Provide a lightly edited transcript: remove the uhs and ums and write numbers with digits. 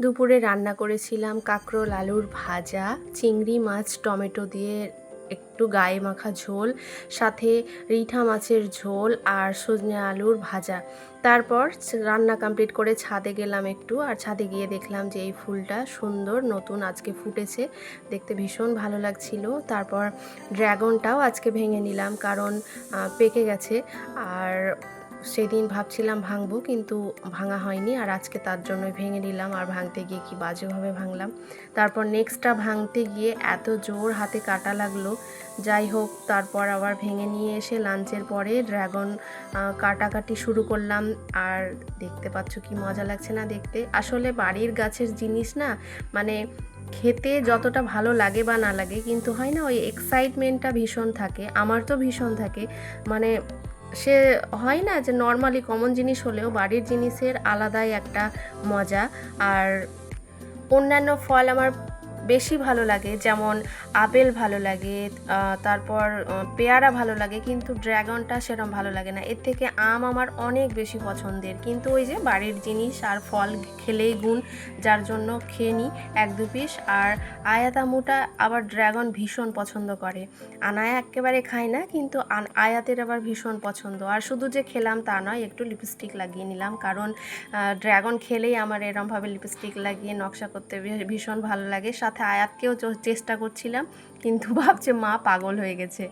দুপুরে রান্না করেছিলাম কাঁকরোল আলুর ভাজা, চিংড়ি মাছ টমেটো দিয়ে একটু গায়ে মাখা ঝোল, সাথে রিঠা মাছের ঝোল আর সজনে আলুর ভাজা। তারপর রান্না কমপ্লিট করে ছাদে গেলাম একটু, আর ছাদে গিয়ে দেখলাম যে এই ফুলটা সুন্দর নতুন আজকে ফুটেছে, দেখতে ভীষণ ভালো লাগছিল। তারপর ড্রাগনটাও আজকে ভেঙে নিলাম, কারণ পেকে গেছে। আর সেদিন ভাবছিলাম ভাঙবো, কিন্তু ভাঙা হয়নি, আর আজকে তার জন্যই ভেঙে নিলাম। আর ভাঙতে গিয়ে কি বাজেভাবে ভাঙলাম। তারপর নেক্সটটা ভাঙতে গিয়ে এত জোর হাতে কাটা লাগলো। যাই হোক, তারপর আবার ভেঙে নিয়ে এসে লাঞ্চের পরে ড্রাগন কাটাকাটি শুরু করলাম। আর দেখতে পাচ্ছ কি মজা লাগছে না দেখতে। আসলে বাড়ির গাছের জিনিস না, মানে খেতে যতটা ভালো লাগে বা না লাগে, কিন্তু হয় না ওই এক্সাইটমেন্টটা ভীষণ থাকে, আমার তো ভীষণ থাকে। মানে সে হয় না যে নর্মালি কমন জিনিস হলেও বাড়ির জিনিসের আলাদাই একটা মজা। আর অন্যান্য ফল আমার বেশি ভালো লাগে, যেমন আপেল ভালো লাগে, তারপর পেয়ারা ভালো লাগে, কিন্তু ড্রাগনটা সেরকম ভালো লাগে না। এর থেকে আম আমার অনেক বেশি পছন্দের, কিন্তু ওই যে বাড়ির জিনিস আর ফল খেলেই গুণ, যার জন্য খেয়ে নিই এক দু পিস। আর আয়াত আমুটা আবার ড্রাগন ভীষণ পছন্দ করে, আনায়া একেবারে খায় না, কিন্তু আয়াতের আবার ভীষণ পছন্দ। আর শুধু যে খেলাম তা নয়, একটু লিপস্টিক লাগিয়ে নিলাম, কারণ ড্রাগন খেলেই আমার এরমভাবে লিপস্টিক লাগিয়ে নকশা করতে ভীষণ ভালো লাগে। সাথে আয়াতকেও চেষ্টা করছিলাম, কিন্তু ভাবছে মা পাগল হয়ে গেছে।